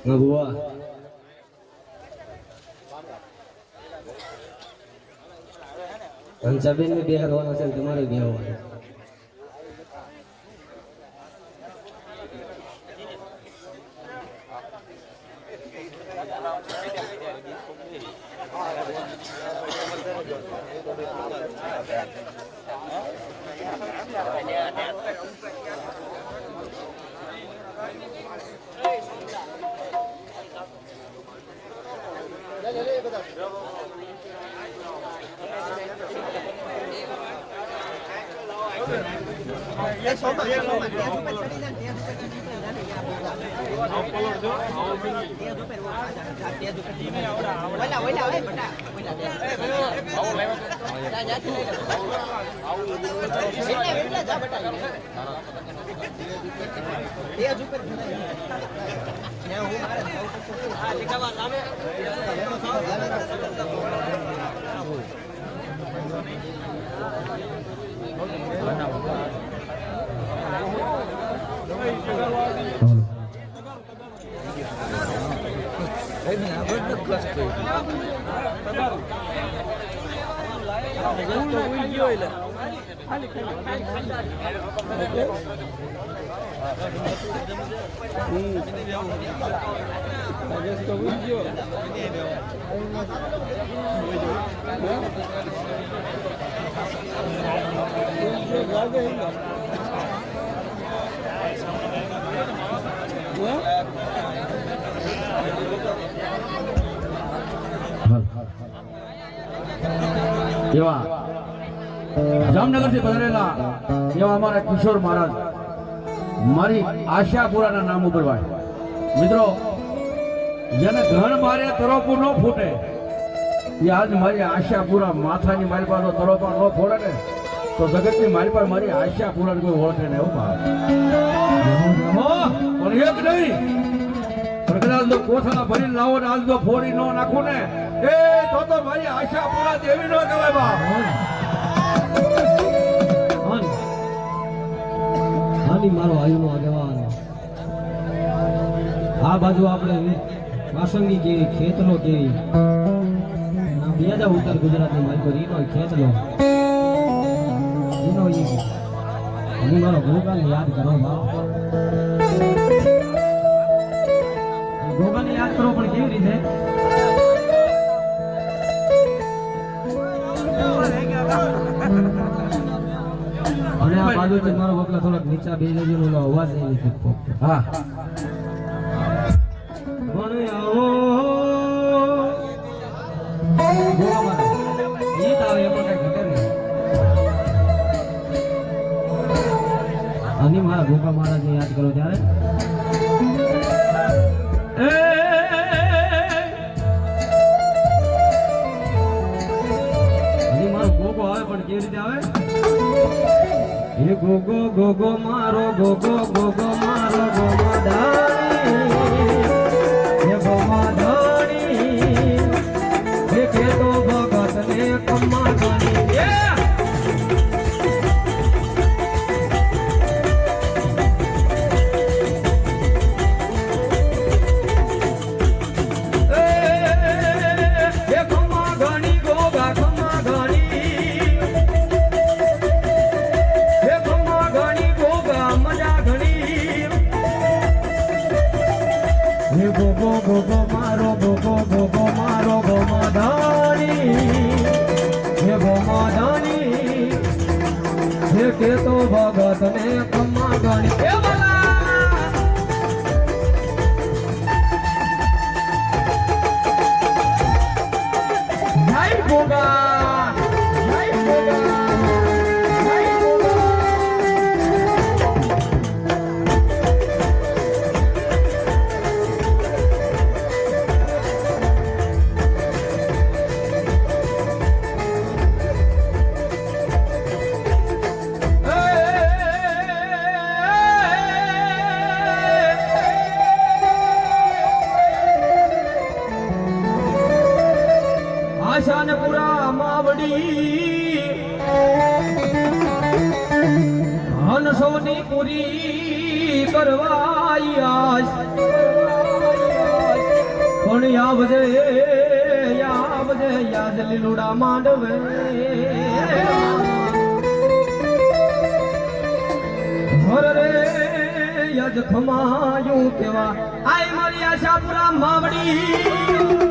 बुआ पंचाबेन में बिहार होना चाहिए तुम्हारे भी होगा जामनगर से पधारेला एवा हमारा किशोर महाराज मारी आशापुरा ना नाम पर भाई मित्रों जने घण मारे तरोपू न फूटे ये आज मारी आशापुरा माथा ની મારી પાસે તરોપા ન ફોડે ને તો જગત ની મારી પાસે મારી આશાપુરા કોઈ ઓળખે ને એવું ભાવ પણ એક નહીં પણ કદાચ તો કોથળા ભરીને લાવો ને આજ તો ફોડી ન નાખો ને એ તો મારી આશાપુરા દેવી ન કહેવાય બાપ હાની મારો આયુનો આગેવાન આ બાજુ આપણે વાસંગી કેરી ખેતલો કેરી ના બીજા ઉત્તર ગુજરાતની મારી રીનો ખેતલો એનો હું મારો ગોગાને યાદ કરો બાપ ગોગાને યાદ કરો પણ કેવી રીતે અને આ બાજુથી મારો બકલા થોડાક નીચા બે જજો ઓલો અવાજ નહીં નીકળતો હા મને આવો ગોવા મારે ગીત આવે એમાં કઈ ઘટે નહીં અને મારા ગોપા મહારાજને યાદ કરો ત્યારે અને મારો ગોગો આવે પણ કેવી રીતે આવે ये गोगो गोगो मारो गोगो गोगो मारो गोमा धानी ये गोमा धानी ये के तो भगत ने कम्मा धानी ये कम्मा धानी गोगा कम्मा धानी गोगो गोगो मारो गोगो गोगो मारो गोमाधानी हे गोमाधानी हे के तो भगत ने कम्मा गानी हे वाला जय गोगा जय गोगा આશાનપુરા માવડી હનસોની પૂરી કરવાઈ આશ પણ આવજે યાદ લીલુડા માંડવે હર રે યજ ખમાયું કેવા આય મારી આશાપુરા માવડી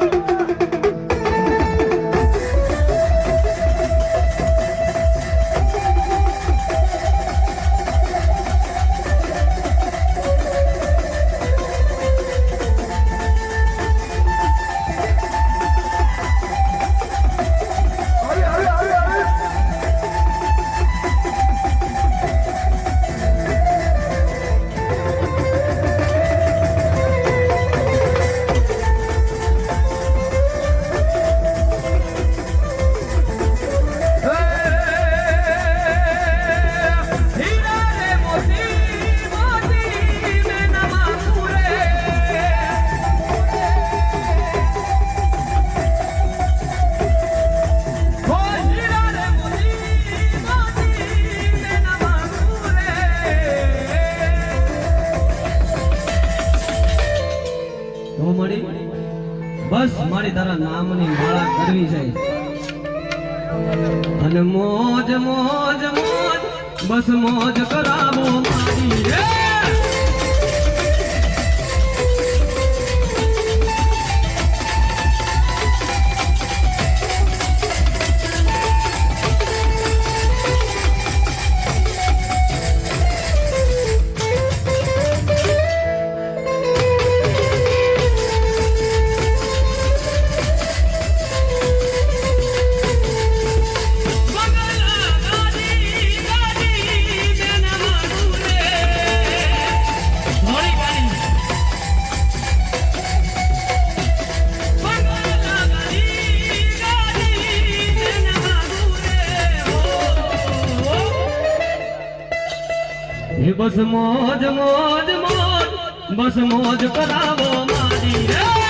બસ મારી તારા નામની માળા કરવી છે અને મોજ મોજ મોજ બસ મોજ કરાવો મારી રે બસ મોજ મોજ મોજ બસ મોજ કરાવો મારી રે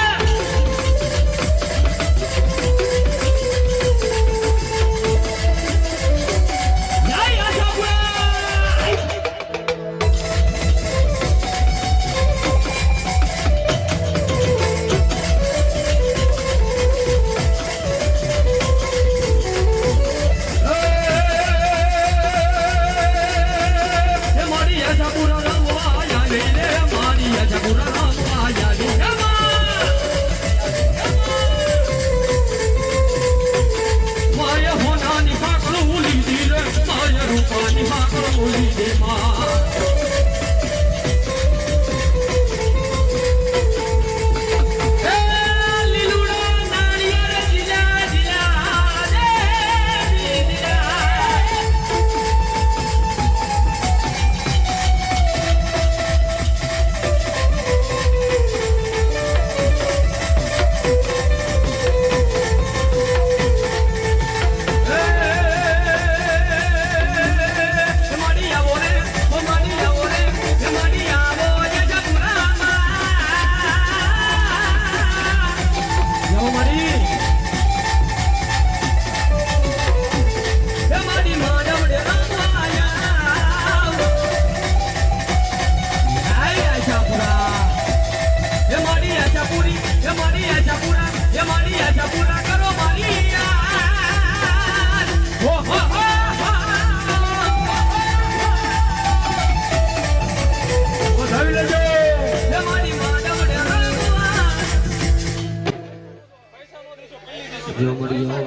જો મળ્યો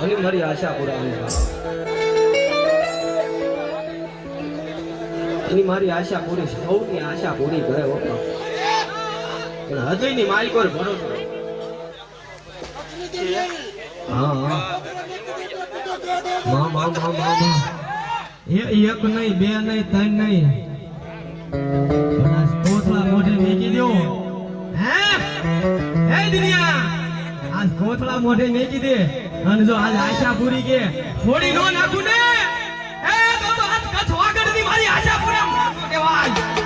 અને મારી આશા પૂરાવી એની મારી આશા પૂરી સૌની આશા પૂરી કરે પણ હજુ ની માલિકો ભરોસો હા મા મા મા મા એક નહીં બે નહીં ત્રણ નહીં કોથળા મોઢે મેકી દો હે દુનિયા આજ કોથળા મોઢે મેકી દે અને જો આજ આશા પૂરી કે થોડી નો નાખું ને એ તો આજ કચ્છ વાગડ ની મારી આશા પૂરા કેવાય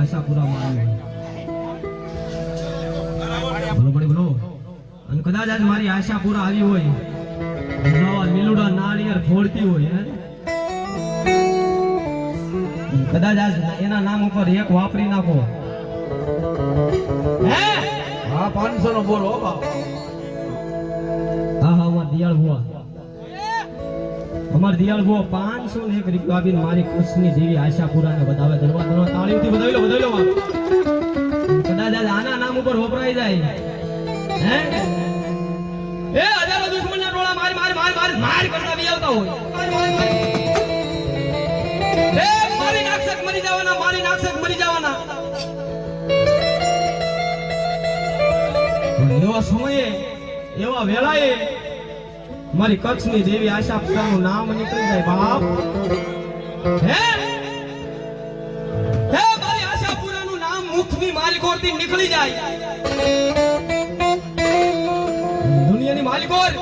આશાપુરામાં આવ્યો. બોલો પડી બોલો. અને કદાચ આજ મારી આશાપુરા આવી હોય, નવા લીલુડા નાળિયેર ફોડતી હોય, કદાચ આજ એના નામ ઉપર એક વાપરી નાખો. હા 500 નો બોલો બાપ. હા હા અમાર દિયાળ બુઆ, અમાર દિયાળ બુઆ 500 ને 1 રૂપિયો આપીને મારી કૃષ્ણની દેવી આશાપુરાને વધાવે. ધન્યવાદ ધન્યવાદ. તાળીઓથી વધાવી લો બાપ. કદાચ આજ આના નામ ઉપર વપરાઈ જાય. હે એ હજારો દુશ્મનના ટોળા માર કરતા બી આવતા હોય. એ મારી નાક્ષક મરી જવાના, મારી નાક્ષક મરી જવાના. એવા સમયે એવા વેળાએ મારી કચ્છની દેવી આશાપુરાનું નામ નીકળી જાય બાપ. હે હે મારી આશાપુરાનું નામ મુખની માલિકોરથી નીકળી જાય. દુનિયાની માલિકોર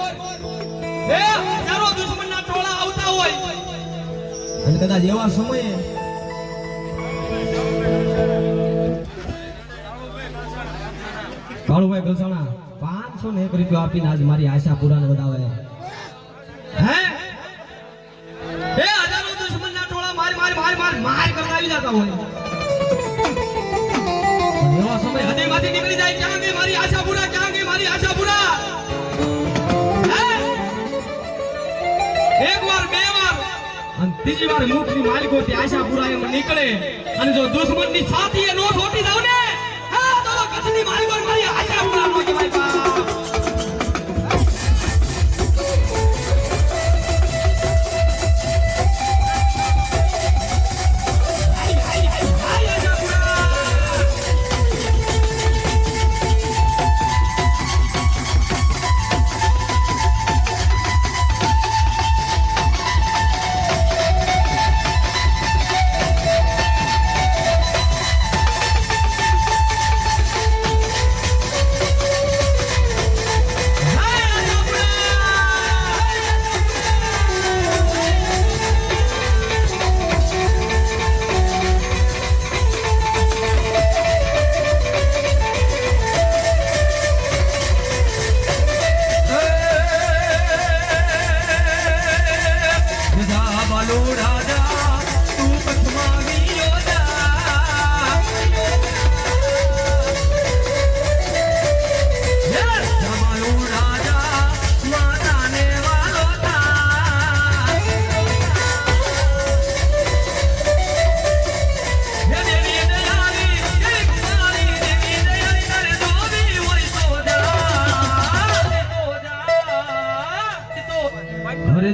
એ હજારો દુશ્મનના ટોળા આવતા હોય, અને કદાચ એવા સમયે કાળુભાઈ ગલસાણા 500 ને 1 રૂપિયો આપીને આજ મારી આશાપુરાને વધાવે. હે એ હજારો દુશ્મનના ટોળા માર કરતા આવી જતા હોય, એવા સમય હૃદયમાંથી નીકળી જાય. ક્યાં ગઈ મારી આશાપુરા, ક્યાં ગઈ મારી આશાપુરા? એક વાર, બે વાર અને ત્રીજી વાર મુખની માલિકોથી આશાપુરા એમ નીકળે, અને જો દુશ્મનની સાથીએ નો છોટી દઉં ને, હા તો કચ્છની માલિકો મારી આશાપુરા નો કહેવાય બાપ.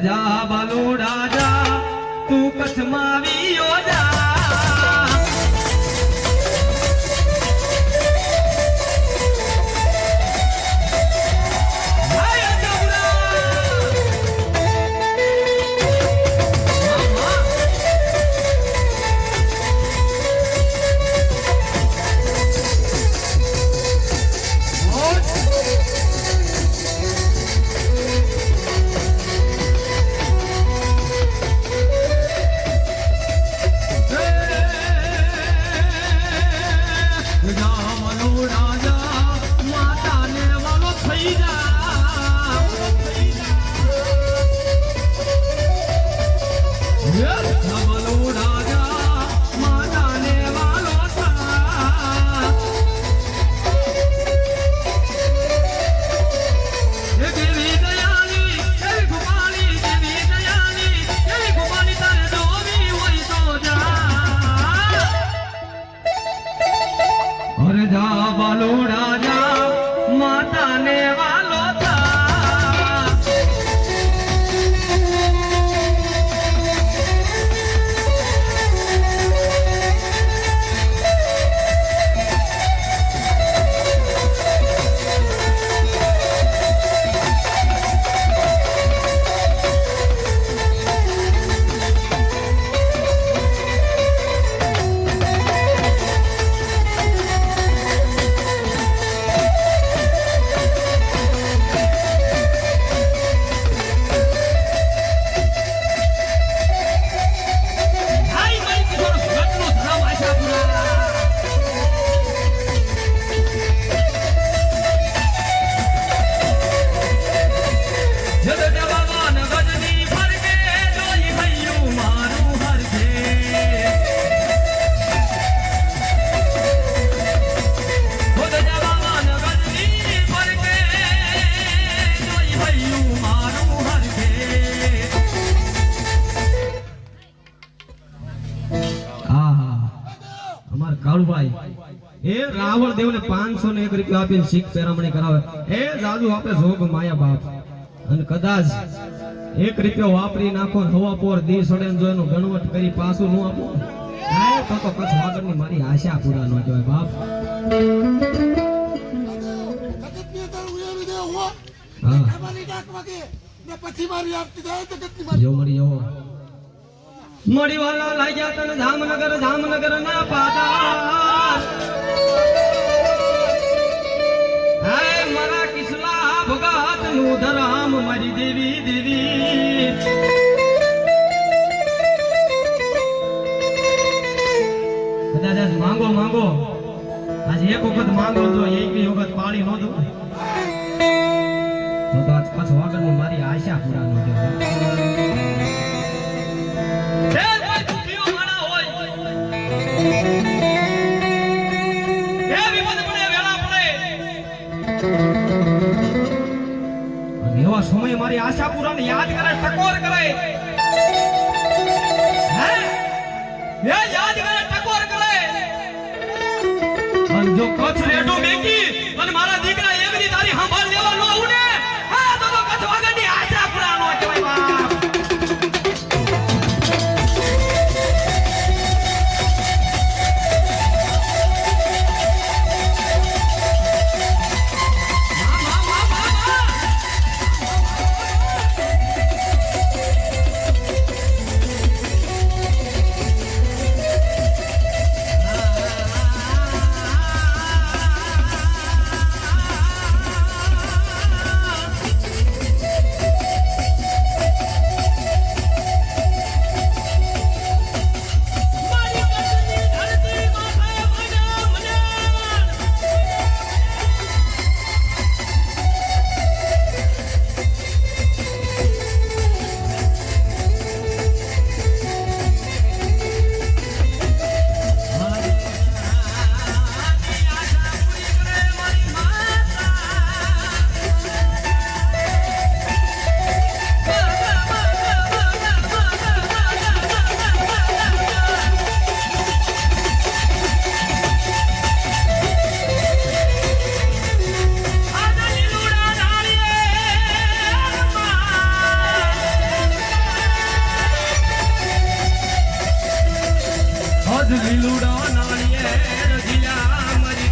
જા બાલુડા જા તું કચ્છમાં વિયો જા. કાળુભાઈ એ રાવણ દેવને 501 રૂપિયા આપીને શીખ પેરામણી કરાવે એ જાદુ આપે જોગ માયા બાપ અને કદાચ 1 રૂપિયો વાપરી નાખો ને હવા પોર દી સડે જો એનું ગણવટ કરી પાછું નું આપો તો કચ્છ વાગડની મારી આશા પૂરા ન કહેવાય બાપ મળી વાલા લાગ્યા તને જામનગર ના પાતા મારા કિસલા ભગત નું ધરામ મારી દેવી કદાચ માંગો આજે એક વખત માંગો જો એક વખત પાડી નો દો તો આજ કચ્છ વાગડની મારી આશા પૂરા ન કહેવાય એવા સમય મારી આશા પૂરાને યાદ કરે ટકોર કરે યાદ કરે ટકોર કરે અને જો કચ્છ રેડો મેકી અને મારા દીકરા એવી તારી સંભાળ લેવા ન ઉડે હા તો કચ્છ વાગડની આશા પૂરા ન કહેવાય બાપ લીલુડા નાળિયેર જીલા મરી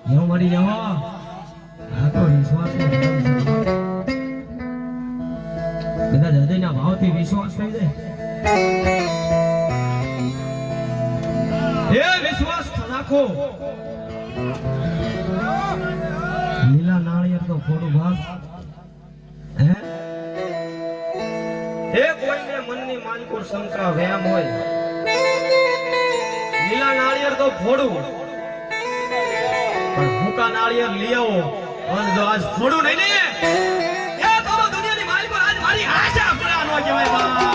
જેવો મળી જવો આ તો વિશ્વાસ કદાચ હૃદયના ભાવથી વિશ્વાસ થઈ જાય એ વિશ્વાસ રાખો લીલા નાળિયેર તો ખોડું ભાગ એ કોઈને મનની માનકુર શંકા વ્યામ હોય લીલા નાળિયેર તો ફોડું પણ સૂકા નાળિયેર લઈ આવો અને જો આજ થોડું નહીં ને એ તો દુનિયાની માલિકો આજ મારી આશા પૂરા ન કહેવાય બા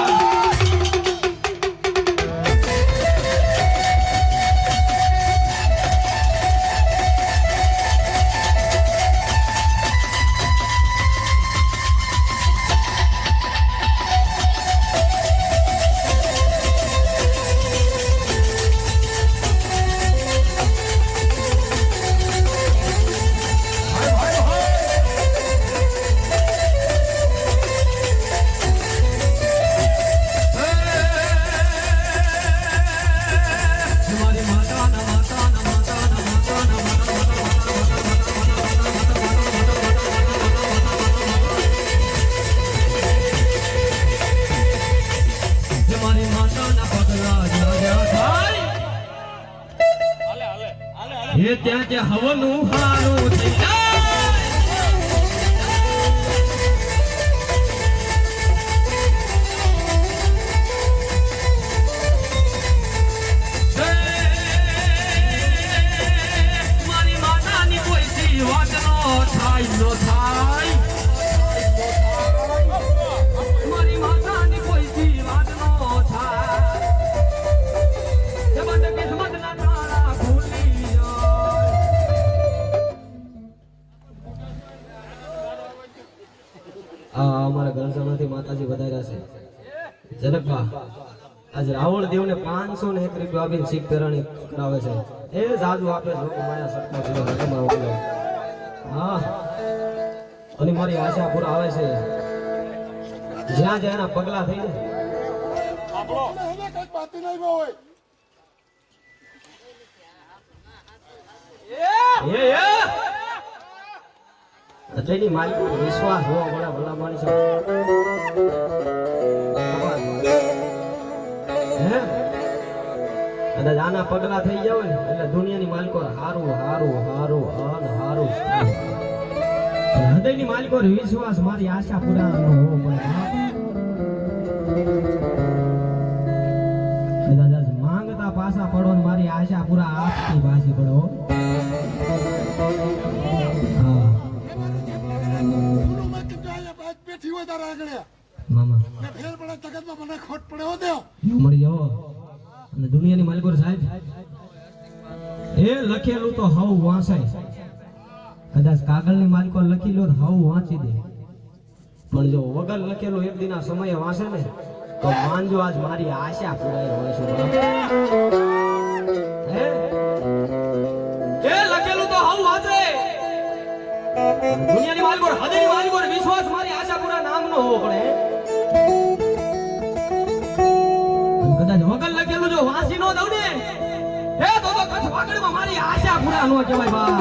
હે ત્યાં ત્યાં હવનું હારું થઈ મારી માતાની કોઈ સી વાત નો થાય નો થાય મારી માતાની કોઈ સી વાત નો થાય જબન કિસ્મત ના તારા ભૂલી અમારા ઘનશ્યામમાંથી માતાજી વધાર્યા છે જનકભા આજ રાવણ દેવને 501 રૂપિયા આપીને શીખ પેરાણી કરાવે છે એ જાદુ આપે છે લોકો માયા સત્તા છે હા અને મારી આશા પૂરા આવે છે જ્યાં જ્યાં એના પગલા થઈ જાય તેની માલિક વિશ્વાસ હોવા પડે ભલા માણસ હે કદાચ આના પગલા થઈ જાવ ને એટલે દુનિયાની માલિકો હારું હારું હારું અન હારું હૃદયની માલિકો વિશ્વાસ મારી આશા પૂરા હોવો પડે કદાચ માંગતા પાછા પડો ને મારી આશા પૂરા આપતી પાછી પડો મામા ફેર પડે જગતમાં મને ખોટ પડે હો દેવ મરી જાઓ અને દુનિયાની માલિકો સાહેબ એ લખેલું તો હવ વાંચાય કદાચ કાગળની માલિકો લખી લો હવ વાંચી દે પણ જો વગર લખેલું એક દિના સમયે વાંચે ને તો માનજો આજ મારી આશા પૂરાઈ હોય છે હે એ લખેલું તો હવ વાંચે દુનિયાની માલિકો હૃદયની માલિકો વિશ્વાસ મારી આશા પૂરા નામ નો હોવો પડે કદાચ વગર લખેલું જો વાંચી નો દઉં ને હે તો કચ્છ વાગડમાં મારી આશા પૂરા નો કહેવાય બા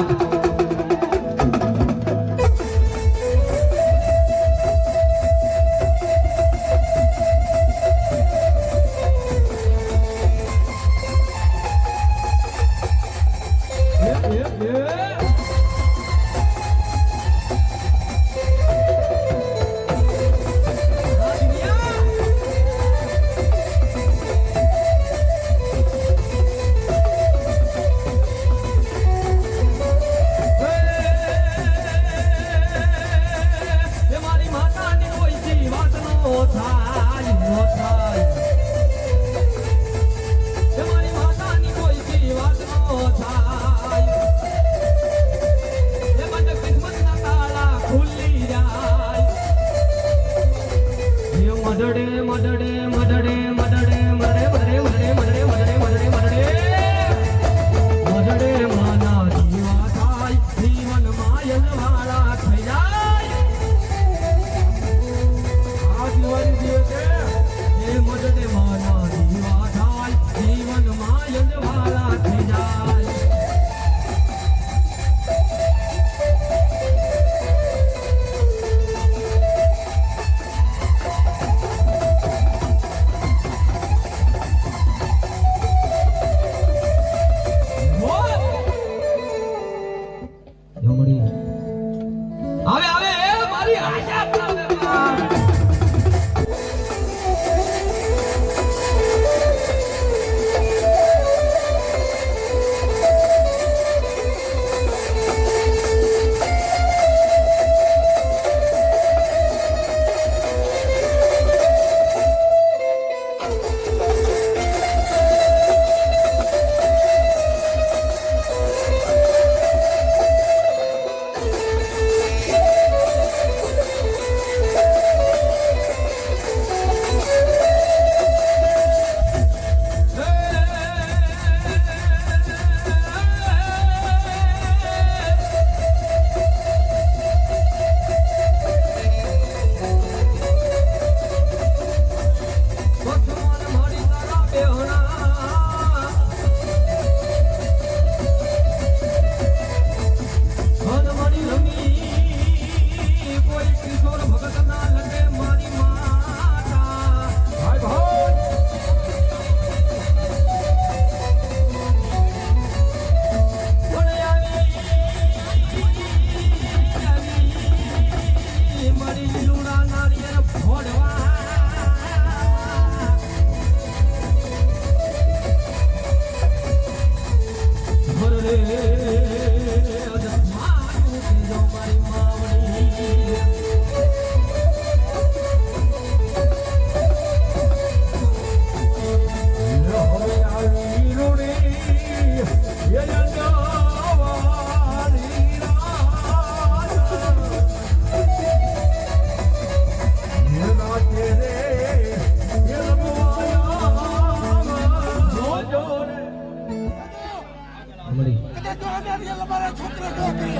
મારા છોકરા કો કરે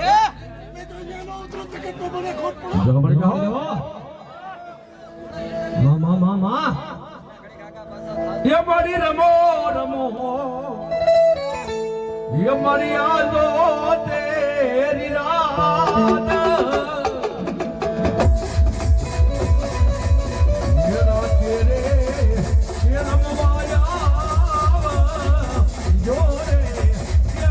એ મેં તો એનો ઉતરો કે તો મને ખોટ પડો જગમણ કહો મા એ મારી રમો રમો એ મારી આલો તેરી રાત મેરા તેરે એ રમવાયા જોરે એ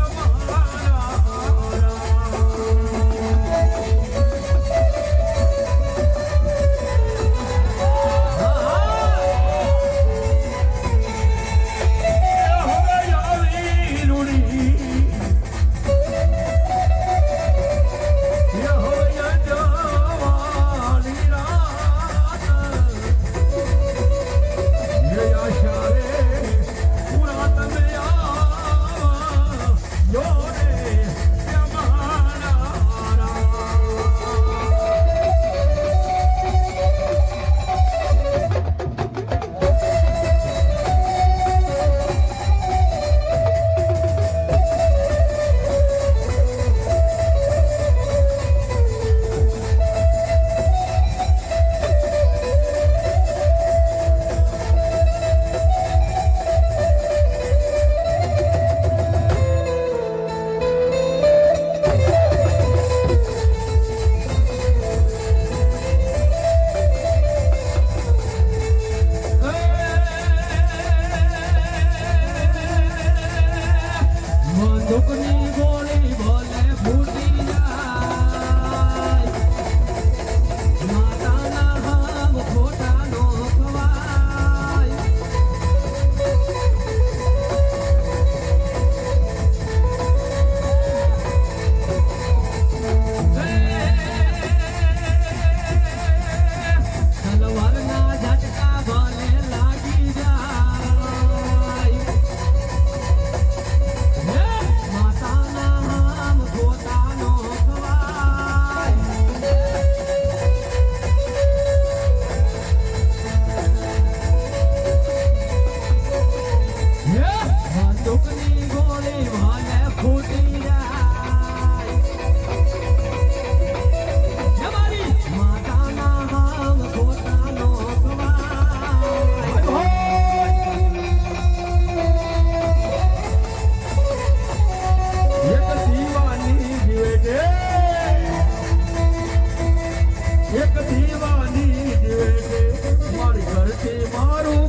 મારા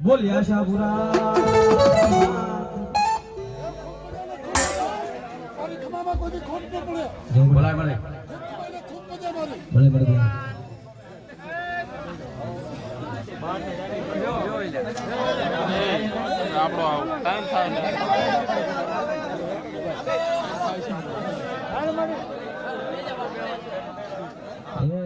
બોલ્યા શાહપુરા જીવનમાં કોઈ દી ખોટ ન પડે. ભલાય મને જીતુભાઈને ખૂબ મજા મારી. ભલે ભલે ભલે. આપણો ટાઈમ થાય ને એ